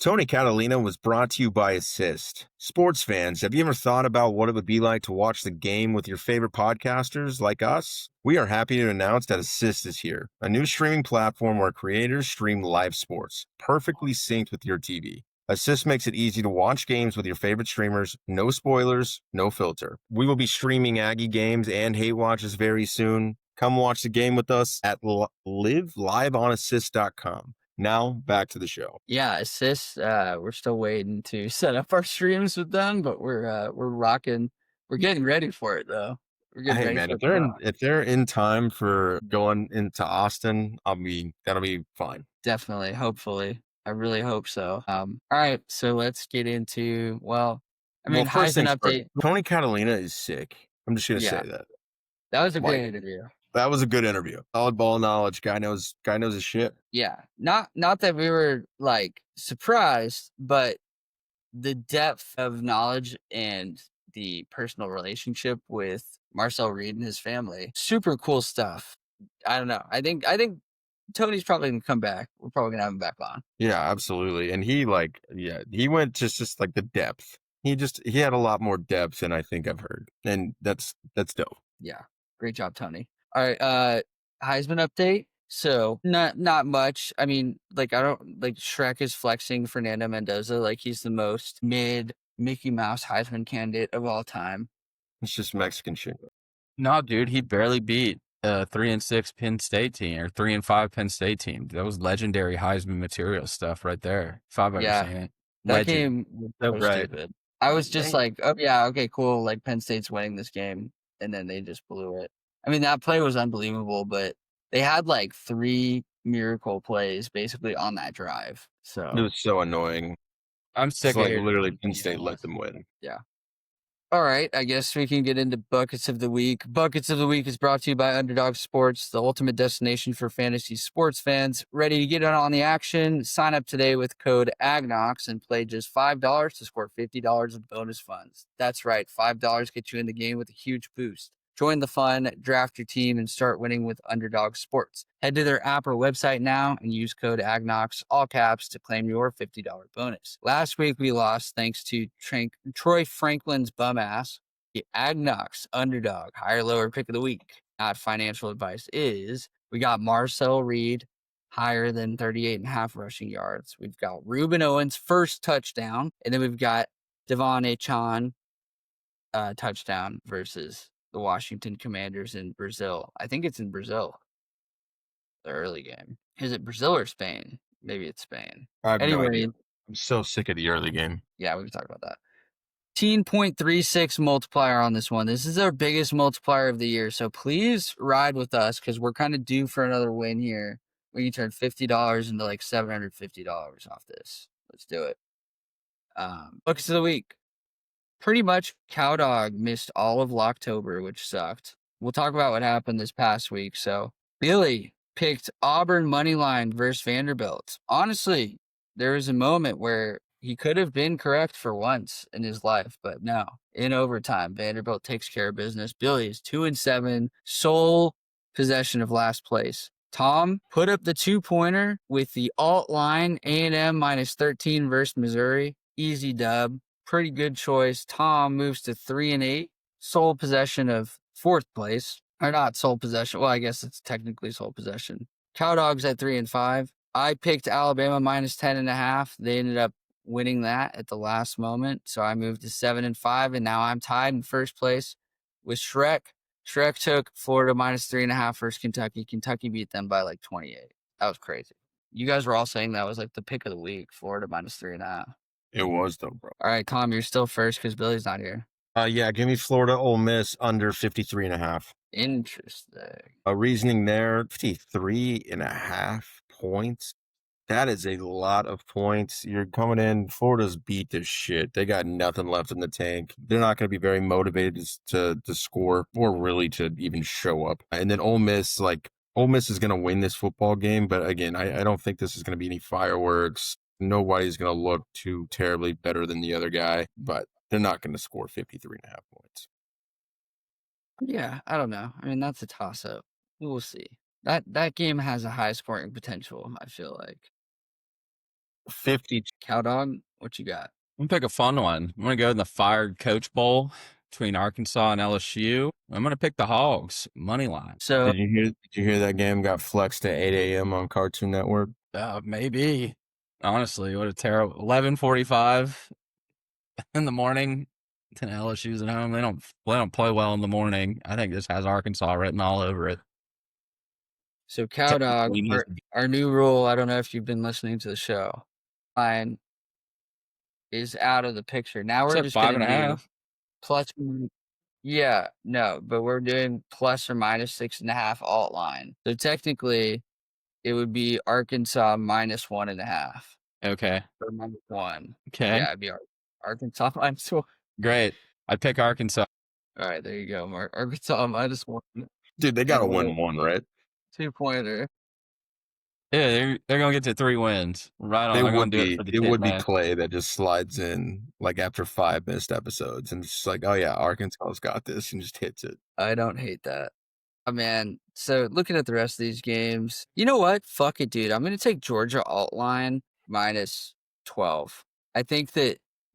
Tony Catalina was brought to you by Assist. Sports fans, have you ever thought about what it would be like to watch the game with your favorite podcasters like us? We are happy to announce that Assist is here, a new streaming platform where creators stream live sports, perfectly synced with your TV. Assist makes it easy to watch games with your favorite streamers, no spoilers, no filter. We will be streaming Aggie games and hate watches very soon. Come watch the game with us at liveonassist.com. Now, back to the show. Yeah, Assist, we're still waiting to set up our streams with them, but we're rocking. We're getting ready for it though. We're getting Hey ready man, for if it to rock. they're in time for going into Austin, that'll be fine. Definitely, hopefully. I really hope so. All right, so let's get into Well, first Heisman things first, update. Tony Catalina is sick. I'm just gonna say Yeah, that. that was a Like, great interview. that was a good interview. Solid ball knowledge. Guy knows his shit. Yeah, not that we were like surprised, but the depth of knowledge and the personal relationship with Marcel Reed and his family, super cool stuff. I don't know. I think Tony's probably gonna come back. We're probably gonna have him back on. Yeah, absolutely. And he went just like the depth. He had a lot more depth than I think I've heard. And that's dope. Yeah, great job, Tony. All right, Heisman update. So not much. I mean, like I don't like Shrek is flexing Fernando Mendoza like he's the most mid Mickey Mouse Heisman candidate of all time. It's just Mexican shit. No, dude, he barely beat a 3-6 Penn State team or 3-5 Penn State team. That was legendary Heisman material stuff right there. If I've ever Yeah, seen it. that Legend. game was So so right. stupid. I was just Dang. like, oh yeah, okay, cool. Like Penn State's winning this game, and then they just blew it. I mean, that play was unbelievable, but they had like 3 miracle plays basically on that drive. It So was so annoying. I'm It's sick of like hearing literally Penn Leveon State let Moss. them win. yeah. All right, I guess we can get into buckets of the week. Buckets of the week is brought to you by Underdog Sports, the ultimate destination for fantasy sports fans. Ready to get in on the action? Sign up today with code AgKnocks and play just $5 to score $50 in bonus funds. That's right, $5 gets you in the game with a huge boost. Join the fun, draft your team, and start winning with Underdog Sports. Head to their app or website now and use code AgKnocks, all caps, to claim your $50 bonus. Last week we lost thanks to Troy Franklin's bum ass. The AgKnocks Underdog higher lower pick of the week. Not financial advice is we got Marcel Reed higher than 38.5 rushing yards. We've got Reuben Owens first touchdown, and then we've got Devon Achane touchdown versus the Washington Commanders in Brazil. I think it's in Brazil. The early game. Is it Brazil or Spain? Maybe it's Spain. I have no Anyway, idea. I'm so sick of the early game. yeah, we can talk about that. 18.36 multiplier on this one. This is our biggest multiplier of the year. So please ride with us because we're kind of due for another win here. We can turn $50 into like $750 off this. Let's do it. Books of the week. Pretty much Cowdog missed all of Locktober, which sucked. We'll talk about what happened this past week. So Billy picked Auburn moneyline versus Vanderbilt. Honestly, there was a moment where he could have been correct for once in his life, but no. In overtime, Vanderbilt takes care of business. Billy is 2-7, sole possession of last place. Tom put up the 2-pointer with the alt line, A&M minus 13 versus Missouri. Easy dub. Pretty good choice. Tom moves to 3-8, sole possession of 4th place. Or not sole possession. Well, I guess it's technically sole possession. Cowdogs at 3-5. I picked Alabama minus 10.5. They ended up winning that at the last moment. So I moved to 7-5, and now I'm tied in first place with Shrek. Shrek took Florida minus 3.5 versus Kentucky. Kentucky beat them by like 28. That was crazy. You guys were all saying that was like the pick of the week, Florida minus 3.5. It was though, bro. All right, Tom, you're still first because Billy's not here. Yeah, give me Florida Ole Miss under 53.5. Interesting. A reasoning there, 53.5 points. That is a lot of points. You're coming in, Florida's beat this shit. They got nothing left in the tank. They're not going to be very motivated to score or really to even show up. And then Ole Miss is going to win this football game. But again, I don't think this is going to be any fireworks. Nobody's going to look too terribly better than the other guy, but they're not going to score 53.5 points. Yeah, I don't know. I mean, that's a toss-up. We'll see. That game has a high scoring potential, I feel like. 50. Cow dog, what you got? I'm gonna pick a fun one. I'm gonna go in the fired coach bowl between Arkansas and LSU. I'm gonna pick the Hogs money line. So Did you hear that game got flexed to 8 a.m. on Cartoon Network? Maybe. Honestly, what a terrible 11:45 in the morning. And LSU's at home. They don't play well in the morning. I think this has Arkansas written all over it. So cow dog, Technically, it needs to be- our new rule, I don't know if you've been listening to the show, line is out of the picture. Now we're It's at just five going and a to do half. plus. Yeah, no, but we're doing plus or minus 6.5 alt line. So technically, it would be Arkansas minus 1.5 Okay. or minus 1. Okay. Yeah, it'd be Arkansas minus 1. Great. I'd pick Arkansas. All right, there you go, Mark. Arkansas minus 1. Dude, they got to And win one, right? 2-pointer. Yeah, they're gonna get to 3 wins. Right on. They They're gonna would do it be. for the It tip, would be man. Clay that just slides in like after 5 missed episodes and just like, oh yeah, Arkansas's got this, and just hits it. I don't hate that. Oh, man. So looking at the rest of these games, you know what? Fuck it, dude. I'm going to take Georgia alt line minus 12. I think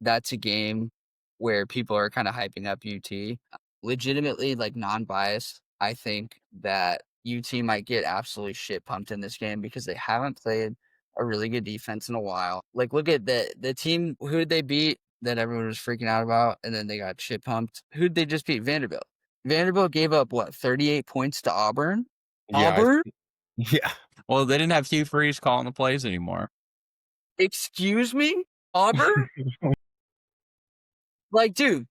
that's a game where people are kind of hyping up UT. Legitimately, like non-biased, I think that UT might get absolutely shit pumped in this game because they haven't played a really good defense in a while. Like, look at the team. Who did they beat that everyone was freaking out about? And then they got shit pumped. Who did they just beat? Vanderbilt. Vanderbilt gave up, 38 points to Auburn? Yeah, Auburn? yeah. Well, they didn't have Hugh Freeze calling the plays anymore. Excuse me? Auburn? Like, dude,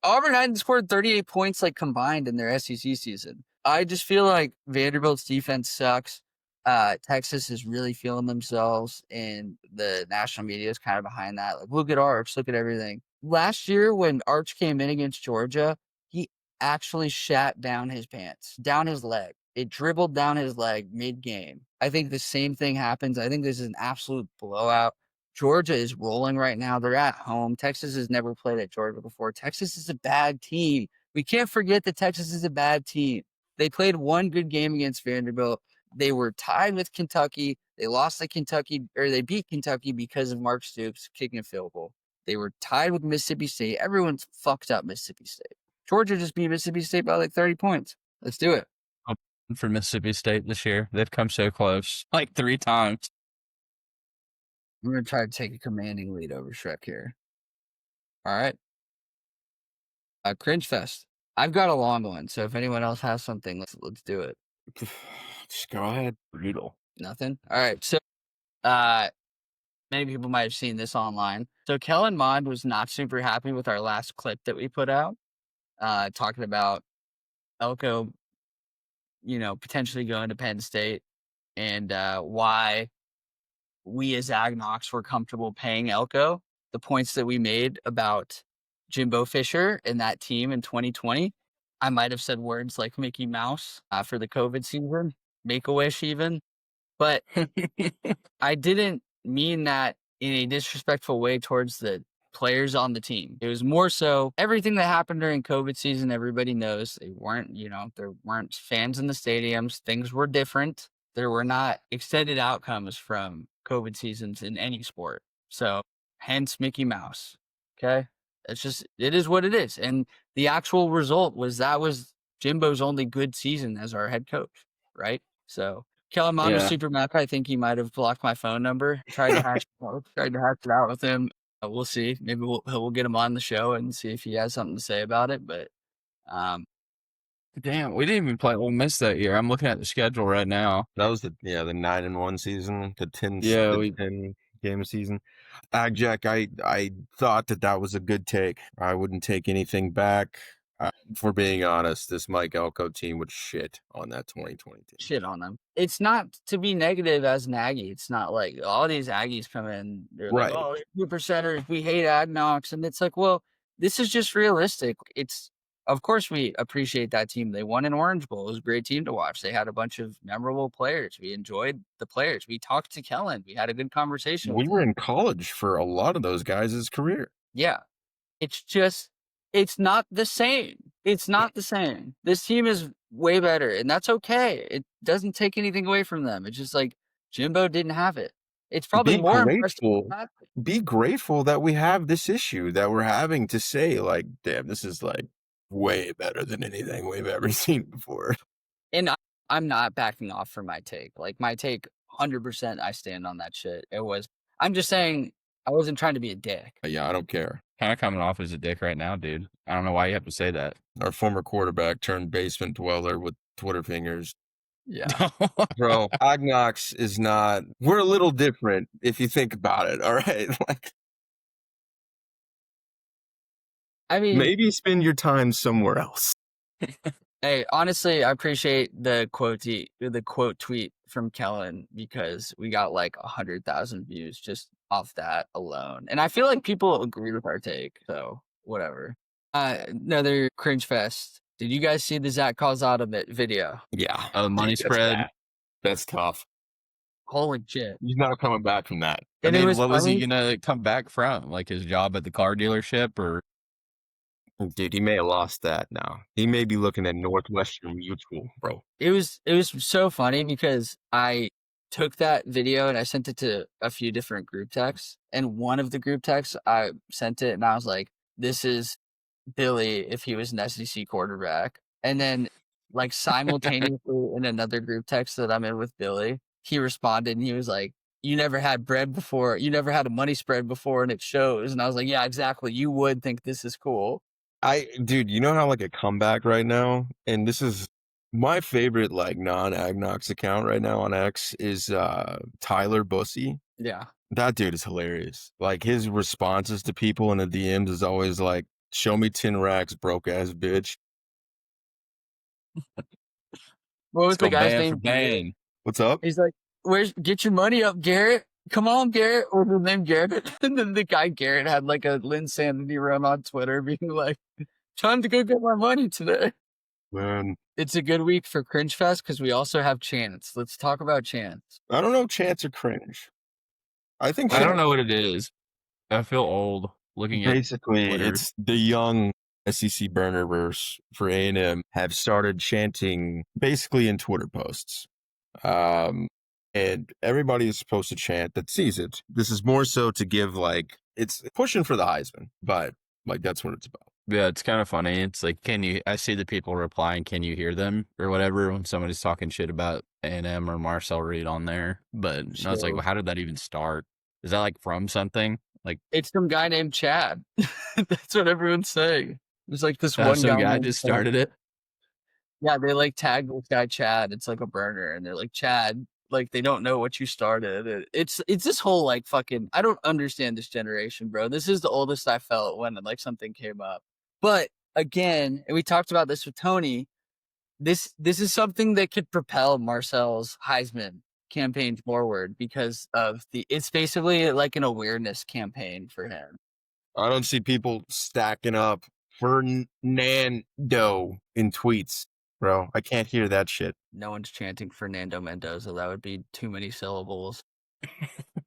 Auburn hadn't scored 38 points, like, combined in their SEC season. I just feel like Vanderbilt's defense sucks. Texas is really feeling themselves, and the national media is kind of behind that. Like, look at Arch, look at everything. Last year, when Arch came in against Georgia, he actually shat down his pants, down his leg. It dribbled down his leg mid-game. I think the same thing happens. I think this is an absolute blowout. Georgia is rolling right now. They're at home. Texas has never played at Georgia before. Texas is a bad team. We can't forget that Texas is a bad team. They played one good game against Vanderbilt. They were tied with Kentucky. They lost to Kentucky, or they beat Kentucky because of Mark Stoops kicking a field goal. They were tied with Mississippi State. Everyone's fucked up Mississippi State. Georgia just beat Mississippi State by like 30 points. Let's do it. For Mississippi State this year, they've come so close, like 3 times. I'm going to try to take a commanding lead over Shrek here. All right. Cringe Fest. I've got a long one, so if anyone else has something, let's do it. Just go ahead. Brutal. Nothing? All right. So many people might have seen this online. So Kellen Mond was not super happy with our last clip that we put out, talking about Elko, potentially going to Penn State, and why we as AgKnocks were comfortable paying Elko. The points that we made about Jimbo Fisher and that team in 2020. I might have said words like Mickey Mouse for the COVID season, Make-A-Wish even, but I didn't mean that in a disrespectful way towards the players on the team. It was more so everything that happened during COVID season, everybody knows they weren't, there weren't fans in the stadiums. Things were different. There were not extended outcomes from COVID seasons in any sport. So hence Mickey Mouse. Okay. It is what it is. And the actual result that was Jimbo's only good season as our head coach. Right. So Kellen Mond was super mad. I think he might have blocked my phone number. Tried to hash it out with him. We'll see. Maybe we'll get him on the show and see if he has something to say about it. But Damn, we didn't even play Ole Miss that year. I'm looking at the schedule right now. That was the 9-1 season, the 10 game season. Jack, I thought that was a good take. I wouldn't take anything back. For being honest, this Mike Elko team would shit on that 2020 team. Shit on them. It's not to be negative as an Aggie. It's not like all these Aggies come in. They're right. Like, oh, 2%ers, we hate AgKnocks. And it's like, well, this is just realistic. Of course, we appreciate that team. They won an Orange Bowl. It was a great team to watch. They had a bunch of memorable players. We enjoyed the players. We talked to Kellen. We had a good conversation. We were in college for a lot of those guys' career. Yeah. It's not the same. It's not the same. This team is way better, and that's okay. It doesn't take anything away from them. It's just like Jimbo didn't have it. It's probably Be more impressive. grateful. Be grateful that we have this issue that we're having to say, like, damn, this is like way better than anything we've ever seen before. And I'm not backing off from my take. Like my take, 100%, I stand on that shit. I'm just saying, I wasn't trying to be a dick. Yeah, I don't care. Kind of coming off as a dick right now, dude. I don't know why you have to say that. Our former quarterback turned basement dweller with Twitter fingers. Yeah. Bro, AgKnocks is not. We're a little different if you think about it. All right, like I mean, maybe spend your time somewhere else. hey, honestly, I appreciate the quote tweet from Kellen because we got like 100,000 views just off that alone. And I feel like people agree with our take. So whatever. Another cringe fest. Did you guys see the Zach Calzada video? Yeah, Money dude, spread. That's tough. Holy shit. He's not coming back from that. And I it mean, was what was he funny. gonna come back from? Like his job at the car dealership, or Dude, he may have lost that now. He may be looking at Northwestern Mutual, bro. It was so funny because I took that video and I sent it to a few different group texts. And one of the group texts, I sent it and I was like, this is Billy if he was an SEC quarterback. And then, like, simultaneously in another group text that I'm in with Billy, he responded and he was like, you never had bread before. You never had a money spread before and it shows. And I was like, yeah, exactly. You would think this is cool. Dude, you know how like a comeback right now, and this is my favorite like non-AgKnocks account right now on X is Tyler Bussey. Yeah. That dude is hilarious. Like his responses to people in the DMs is always like, "Show me 10 racks, broke ass bitch." What was let's the go guy's ban for name? ban. What's up? He's like, get your money up, Garrett. Come on, Garrett. Or the name Garrett. And then the guy Garrett had like a Linsanity run on Twitter being like, time to go get my money today. Man, It's a good week for Cringe Fest because we also have Chance. Let's talk about Chance. I don't know, Chance or cringe. I think I don't Chance, know what it is. I feel old looking at basically Twitter. it's the young SEC burnerverse for A&M have started chanting basically in Twitter posts. And everybody is supposed to chant that sees it. This is more so to give like it's pushing for the Heisman, but like that's what it's about. Yeah, it's kind of funny. It's like, I see the people replying, can you hear them or whatever when somebody's talking shit about A&M or Marcel Reed on there. But I was like, well, how did that even start? Is that like from something? Like it's some guy named Chad. That's what everyone's saying. There's like this one some guy guy named just Chad. started it. Yeah, they like tagged this guy Chad. It's like a burner, and they're like Chad. Like they don't know what you started. It's this whole like fucking. I don't understand this generation, bro. This is the oldest I felt when like something came up. But again, and we talked about this with Tony. This is something that could propel Marcel's Heisman campaign forward because of it's basically like an awareness campaign for him. I don't see people stacking up for Nando in tweets, bro. I can't hear that shit. No one's chanting Fernando Mendoza. That would be too many syllables.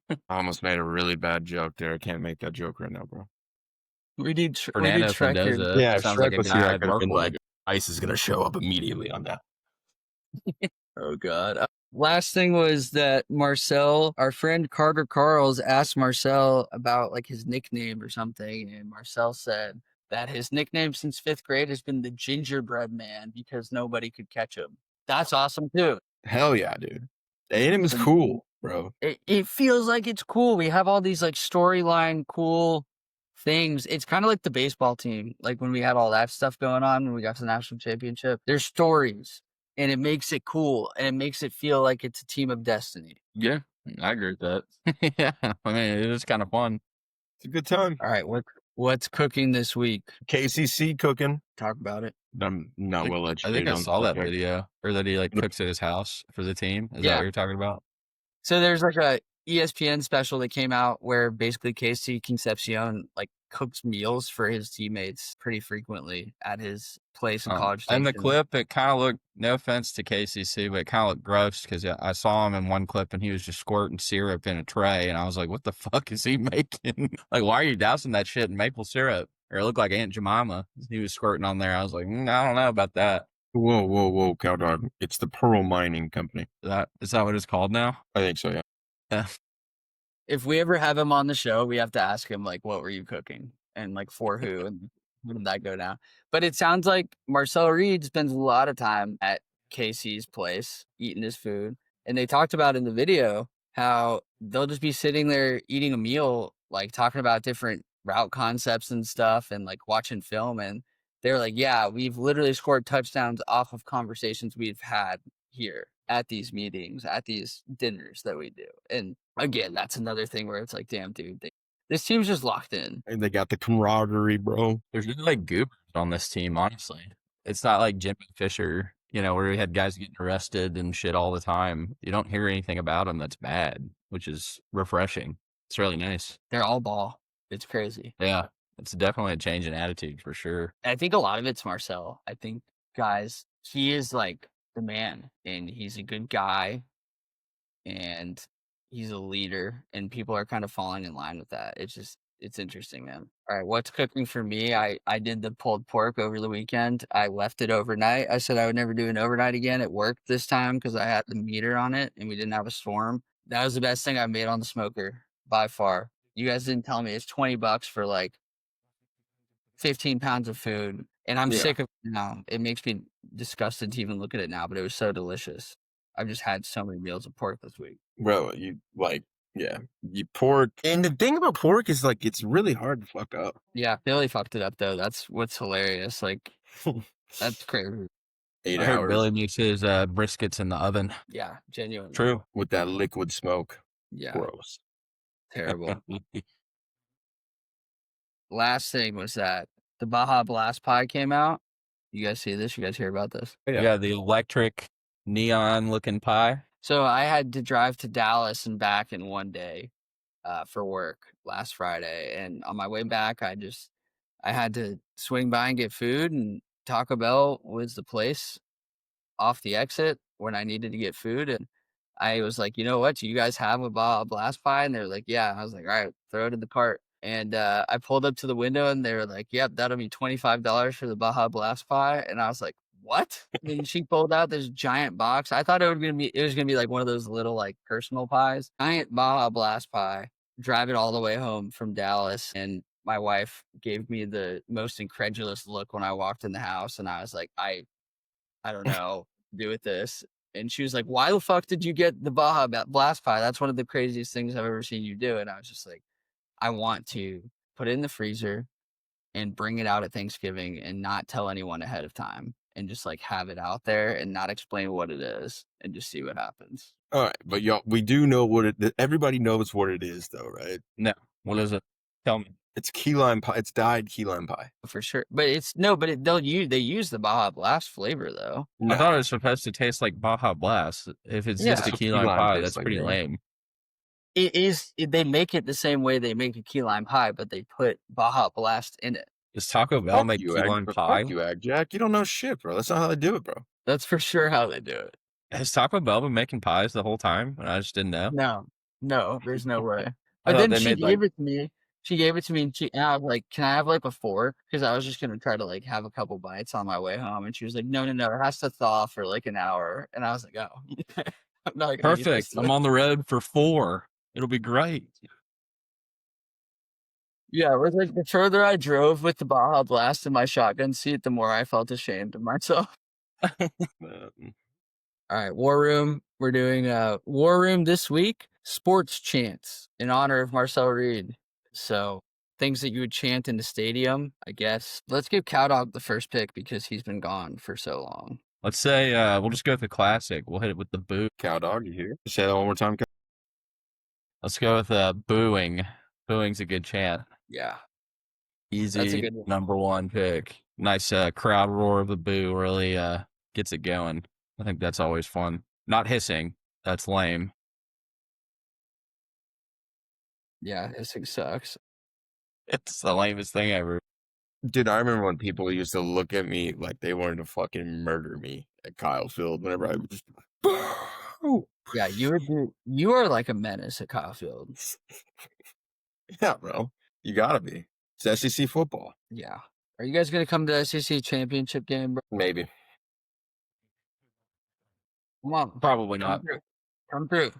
I almost made a really bad joke there. I can't make that joke right now, bro. We need Fernando Shrek here. Mendoza. Yeah, Sounds Shrek like a was here. I guy I'd could have work been with. like, ICE is gonna show up immediately on that. Oh God. Last thing was that Marcel, our friend Carter Carls, asked Marcel about like his nickname or something, and Marcel said that his nickname since 5th grade has been the Gingerbread Man because nobody could catch him. That's awesome too. Hell yeah, dude. A&M is cool, bro. It feels like it's cool. We have all these like storyline cool things. It's kind of like the baseball team. Like when we had all that stuff going on when we got to the national championship, there's stories and it makes it cool and it makes it feel like it's a team of destiny. Yeah, I agree with that. Yeah, I mean, it is kind of fun. It's a good time. All right, what's cooking this week? KCC cooking. Talk about it. I'm not well I educated. think I on saw that subject. video, or that he like cooks at his house for the team. Is that Yeah. what you're talking about? So there's like a ESPN special that came out where basically Casey Concepcion like cooks meals for his teammates pretty frequently at his place in College Station. And the clip, it kind of looked, no offense to KCC, but it kind of looked gross because I saw him in one clip and he was just squirting syrup in a tray. And I was like, what the fuck is he making? Like, why are you dousing that shit in maple syrup? Or it looked like Aunt Jemima. He was squirting on there. I was like, I don't know about that. Whoa, cow dog. It's the Pearl Mining Company. Is that what it's called now? I think so, yeah. Yeah. If we ever have him on the show, we have to ask him like, what were you cooking and like for who and how did that go down? But it sounds like Marcel Reed spends a lot of time at Casey's place eating his food, and they talked about in the video how they'll just be sitting there eating a meal, like talking about different route concepts and stuff, and like watching film, and they're like, yeah, we've literally scored touchdowns off of conversations we've had here at these meetings, at these dinners that we do. And again, that's another thing where it's like, damn, dude, this team's just locked in. And they got the camaraderie, bro. There's really like goobers on this team, honestly. It's not like Jimmy Fisher, where we had guys getting arrested and shit all the time. You don't hear anything about them that's bad, which is refreshing. It's really nice. They're all ball. It's crazy. Yeah, it's definitely a change in attitude for sure. I think a lot of it's Marcel. I think, guys, he is like the man, and he's a good guy, and he's a leader, and people are kind of falling in line with that. It's interesting, man. All right, what's cooking for me? I did the pulled pork over the weekend. I left it overnight. I said I would never do an overnight again. It worked this time because I had the meter on it and we didn't have a storm. That was the best thing I made on the smoker by far. You guys didn't tell me it's $20 for like 15 pounds of food, and I'm sick of it now. It makes me disgusted to even look at it now, but it was so delicious. I've just had so many meals of pork this week. Bro, you pork. And the thing about pork is like it's really hard to fuck up. Yeah, Billy fucked it up though. That's what's hilarious. Like, that's crazy. 8 I heard hours Billy makes his briskets in the oven. Yeah, genuinely. True. with that liquid smoke. Yeah, Gross. terrible. Last thing was that the Baja Blast Pie came out. You guys see this? You guys hear about this? Yeah, the electric neon looking pie. So I had to drive to Dallas and back in one day for work last Friday. And on my way back, I had to swing by and get food. And Taco Bell was the place off the exit when I needed to get food. And I was like, you know what? Do you guys have a Baja Blast Pie? And they're like, yeah. And I was like, all right, throw it in the cart. And I pulled up to the window and they were like, yep, that'll be $25 for the Baja Blast Pie. And I was like, what? And she pulled out this giant box. I thought it was gonna be like one of those little like personal pies. Giant Baja Blast Pie. Drive it all the way home from Dallas. And my wife gave me the most incredulous look when I walked in the house. And I was like, I don't know what to do with this. And she was like, why the fuck did you get the Baja Blast Pie? That's one of the craziest things I've ever seen you do. And I was just like, I want to put it in the freezer and bring it out at Thanksgiving and not tell anyone ahead of time and just like have it out there and not explain what it is and just see what happens. All right, but y'all, we do know everybody knows what it is, though, right? No, what is it? Tell me. It's key lime pie. It's dyed key lime pie. For sure. But they use the Baja Blast flavor though. I thought it was supposed to taste like Baja Blast. If it's just a key lime pie, that's pretty lame. They make it the same way they make a key lime pie, but they put Baja Blast in it. Does Taco Bell make key lime pie? Fuck you, Ag Jack. You don't know shit, bro. That's not how they do it, bro. That's for sure how they do it. Has Taco Bell been making pies the whole time? And I just didn't know. No, there's no way. But then she gave it to me. She gave it to me, and I was like, "Can I have like a fork?" Because I was just gonna try to like have a couple bites on my way home, and she was like, "No, it has to thaw for like an hour." And I was like, "Oh, I'm not gonna eat Perfect. this." I'm on the road for 4. It'll be great. Yeah, it was like the further I drove with the Baja Blast in my shotgun seat, the more I felt ashamed of myself. All right, War Room. We're doing War Room this week. Sports chants in honor of Marcel Reed. So things that you would chant in the stadium, I guess. Let's give Cowdog the first pick because he's been gone for so long. Let's say we'll just go with the classic. We'll hit it with the boo. Cowdog, you here? Say that one more time. Let's go with booing. Booing's a good chant. Yeah. Easy. That's a good one. Number 1 pick. Nice crowd roar of the boo really gets it going. I think that's always fun. Not hissing. That's lame. Yeah, hissing sucks. It's the lamest thing ever. Dude, I remember when people used to look at me like they wanted to fucking murder me at Kyle Field whenever I would just. Yeah, you are like a menace at Kyle Field. Yeah, bro. You gotta be. It's SEC football. Yeah. Are you guys gonna come to the SEC championship game, bro? Maybe. Come on. Probably not. Come through.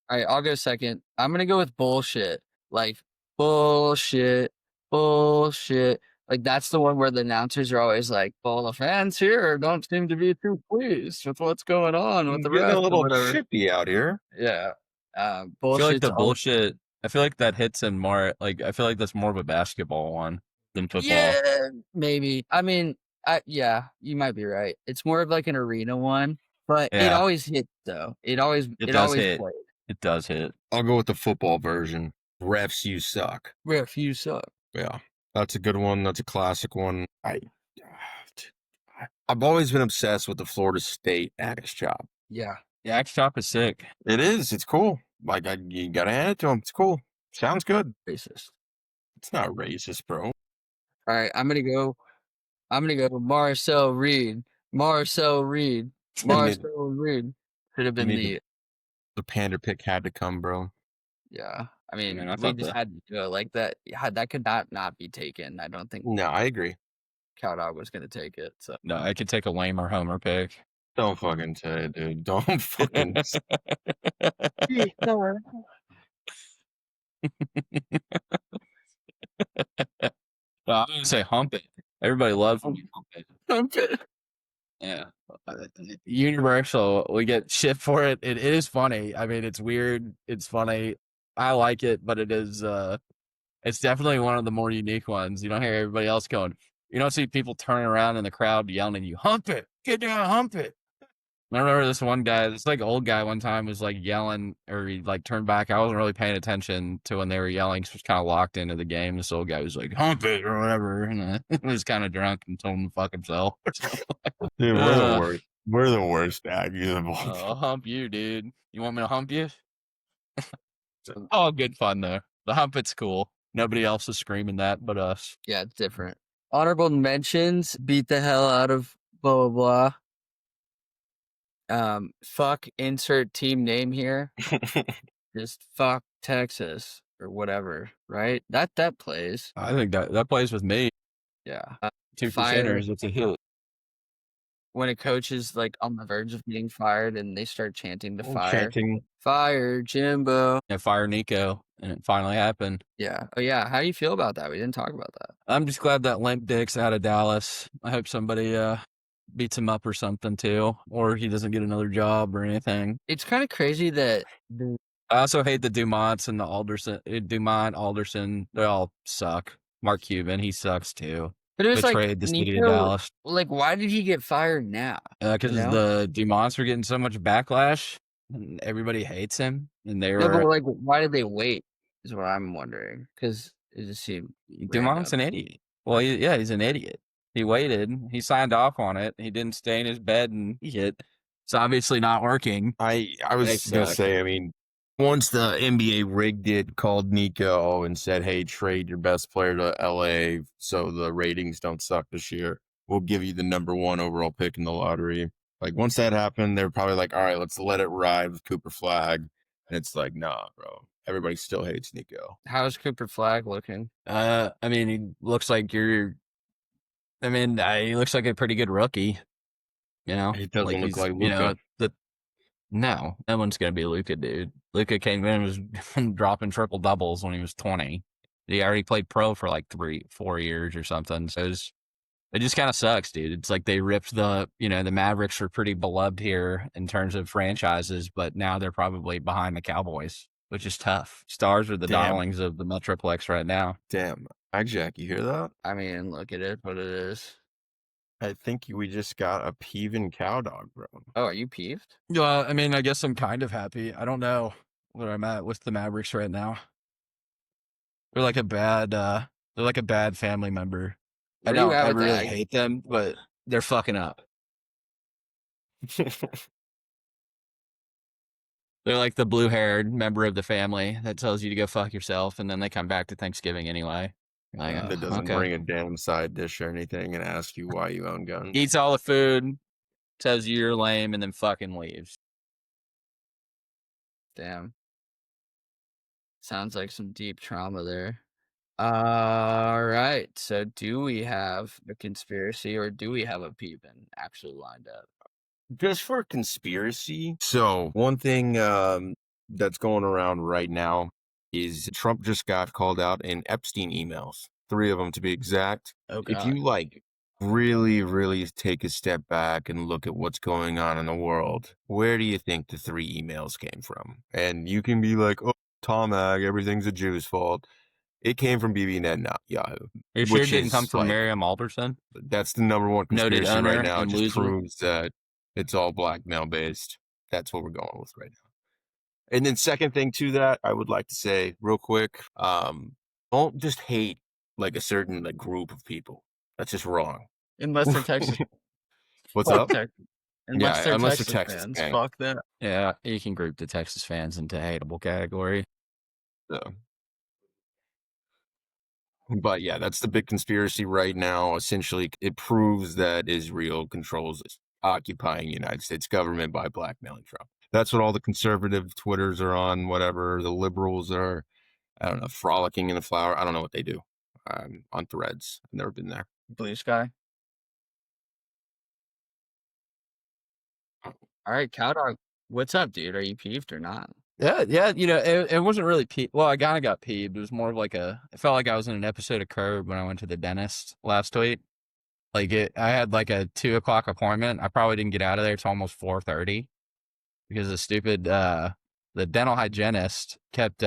All right, I'll go second. I'm gonna go with bullshit. Like bullshit, bullshit. Like that's the one where the announcers are always like, "Well, the fans here don't seem to be too pleased with what's going on with the Getting a refs or little whatever." chippy out here. Yeah, I feel like bullshit's the always. bullshit. I feel like that hits in more. Like I feel like that's more of a basketball one than football. Yeah, maybe. I mean, yeah, you might be right. It's more of like an arena one, but it Yeah, always hits though. It always it does hit. played. It does hit. I'll go with the football version. Refs, you suck. Ref, you suck. Yeah, that's a good one. That's a classic one. I've always been obsessed with the Florida State Aggies job. Yeah. Yeah, AgKnocks is sick. It is. It's cool. Like you gotta hand it to him. It's cool. Sounds good. Racist. It's not racist, bro. All right, I'm gonna go Marcel Reed. Marcel Reed. I mean, Marcel Reed. Should have I been mean, the panda pick had to come, bro. yeah. I Man, mean, I we thought just had to do it like that. That could not be taken. I don't think No, I agree. Cowdog was gonna take it. So no, I could take a lamer homer pick. Don't fucking say it, dude. Don't fucking. Well, I would say hump it. Everybody loves when you hump it. Yeah. Universal, we get shit for it. It is funny. I mean, it's weird. It's funny. I like it, but it is it's definitely one of the more unique ones. You don't hear everybody else going, you don't see people turning around in the crowd yelling at you, hump it, get down, hump it. I remember this one guy, this like old guy one time was like yelling or he like turned back. I wasn't really paying attention to when they were yelling. So I was kind of locked into the game. This old guy was like, hump it or whatever. And I was kind of drunk and told him to fuck himself. Dude, we're the Uh, worst. We're the worst Aggies of all time. I'll hump you, dude. You want me to hump you? Oh, good fun though. The hump it's cool. Nobody else is screaming that but us. yeah, it's different. Honorable mentions, beat the hell out of blah blah blah. Fuck insert team name here. Just fuck Texas or whatever, right? That plays. I think that plays with me. Yeah. Two Fire percenters, it's a hit. when a coach is like on the verge of getting fired and they start chanting to fire. Chanting. Fire Jimbo. Yeah, fire Nico, and it finally happened. Yeah. Oh yeah. How do you feel about that? We didn't talk about that. I'm just glad that limp dick's out of Dallas. I hope somebody beats him up or something too, or he doesn't get another job or anything. It's kind of crazy that I also hate the Dumonts and the Alderson. They all suck. Mark Cuban, he sucks too. but it was like Betrayed the city of Nico, Dallas. like why did he get fired now? Because You know? the Dumonts were getting so much backlash. And everybody hates him, and they No, were. but like why did they wait? Is what I'm wondering. Because it just seemed Dumont's an idiot. Well, he's an idiot. He waited. He signed off on it. He didn't stay in his bed and eat it. It's obviously not working. I They was gonna suck. say, I mean, once the NBA rigged it, called Nico and said, "Hey, trade your best player to LA so the ratings don't suck this year. We'll give you the #1 overall pick in the lottery." Like once that happened, they're probably like, "All right, let's let it ride with Cooper Flag." And it's like, nah, bro. Everybody still hates Nico. How's Cooper Flag looking? I mean, he looks like he looks like a pretty good rookie. You know, He doesn't look he's, like you know, Luka. no one's gonna be Luka, dude. Luka came in and was dropping triple doubles when he was 20. He already played pro for like 3-4 years or something. So it just kind of sucks, dude. It's like they ripped the Mavericks are pretty beloved here in terms of franchises, but now they're probably behind the Cowboys, which is tough. Stars are the Damn. darlings of the Metroplex right now. Damn. Hi, Jack. You hear that? I mean, look at it, what it is. I think we just got a peeving cow dog, bro. Oh, are you peeved? I mean, I guess I'm kind of happy. I don't know where I'm at with the Mavericks right now. They're like a bad family member. I Where you don't at ever with really that? hate them, but they're fucking up. They're like the blue-haired member of the family that tells you to go fuck yourself, and then they come back to Thanksgiving anyway. You're like, That doesn't okay. bring a damn side dish or anything and ask you why you own guns. Eats all the food, tells you you're lame, and then fucking leaves. Damn. Sounds like some deep trauma there. All right. So do we have a conspiracy or do we have a peeping actually lined up? Just for conspiracy. So one thing that's going around right now is Trump just got called out in Epstein emails, 3 of them to be exact. Oh If God. you like really, really take a step back and look at what's going on in the world, where do you think the 3 emails came from? And you can be like, oh, Tom Ag, everything's a Jew's fault. It came from BBNet, not Yahoo, You sure it which didn't come is from like, Miriam Alderson, that's the number one noted conspiracy right owner now. It and just loser? proves that it's all blackmail based. That's what we're going with right now. And then second thing to that, I would like to say real quick, don't just hate like a certain like group of people. That's just wrong. Unless they're Texas. What's Fuck up? Texas. Unless Yeah, they're unless they're Texas Texas fans. fans. Fuck that. Yeah, you can group the Texas fans into hateable category. So. But yeah, that's the big conspiracy right now. Essentially, it proves that Israel controls occupying the United States government by blackmailing Trump. That's what all the conservative Twitters are on, whatever. The liberals are, I don't know, frolicking in the flower. I don't know what they do on Threads. I've never been there. Blue Sky. All right, Cowdog. What's up, dude? Are you peeved or not? Yeah, you know, it wasn't really well, I kind of got peeved. It was more of like it felt like I was in an episode of Curb when I went to the dentist last week. Like I had like a 2:00 appointment. I probably didn't get out of there till almost 4:30 because the dental hygienist kept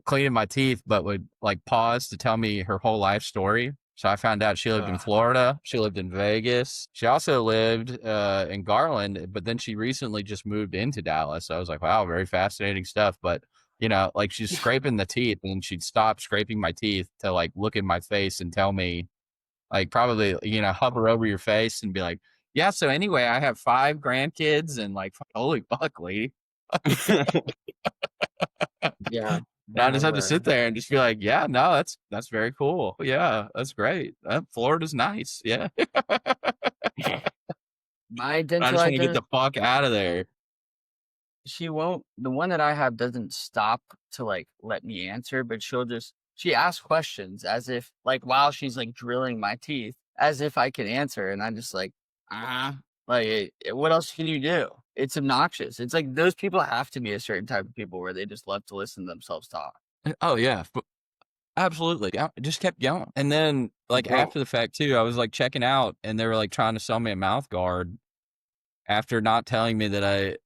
cleaning my teeth, but would like pause to tell me her whole life story. So I found out she lived in Florida. She lived in Vegas. She also lived in Garland, but then she recently just moved into Dallas. So I was like, wow, very fascinating stuff. But you know, like she's scraping the teeth, and she'd stop scraping my teeth to like look in my face and tell me, like, probably, you know, hover over your face and be like, yeah. So anyway, I have 5 grandkids, and like, holy fuck, lady. Yeah. And I just have to Whatever. sit there and just be like, yeah, no, that's very cool. Yeah, that's great. Florida's nice. Yeah. My I dental just want to get the hygienist, fuck out of there. she won't. The one that I have doesn't stop to like let me answer, but she asks questions as if like while she's like drilling my teeth, as if I can answer, and I'm just like, like what else can you do? It's obnoxious. It's like those people have to be a certain type of people where they just love to listen to themselves talk. Oh yeah, absolutely. I just kept going. And then like Bro, after the fact too, I was like checking out, and they were like trying to sell me a mouth guard after not telling me that I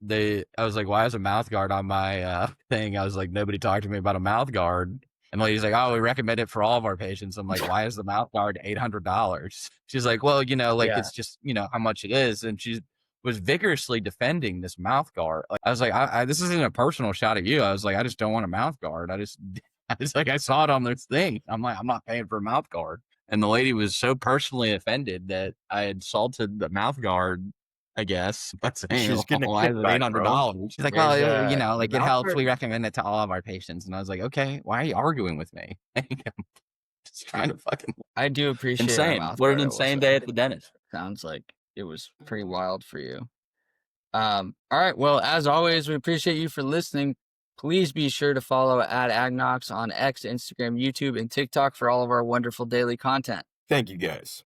was like, why is a mouth guard on my thing? I was like, nobody talked to me about a mouth guard. And the lady's like, oh, we recommend it for all of our patients. I'm like, why is the mouth guard $800? She's like, well, you know, like Yeah. it's just, you know, how much it is. And she was vigorously defending this mouth guard. Like, I was like, this isn't a personal shot at you. I was like, I just don't want a mouth guard. I was like, I saw it on this thing. I'm like, I'm not paying for a mouth guard. And the lady was so personally offended that I had insulted the mouth guard, I guess. That's she's getting a why is it kickback, bro. $800? She's like, There's well, you know, the like it mouth helps. We guard. recommend it to all of our patients. And I was like, okay, why are you arguing with me? Just trying to fucking I do appreciate our insane. mouth What an guard. I will insane say. day at the dentist. Sounds like it was pretty wild for you. All right. Well, as always, we appreciate you for listening. Please be sure to follow at AgKnocks on X, Instagram, YouTube, and TikTok for all of our wonderful daily content. Thank you guys.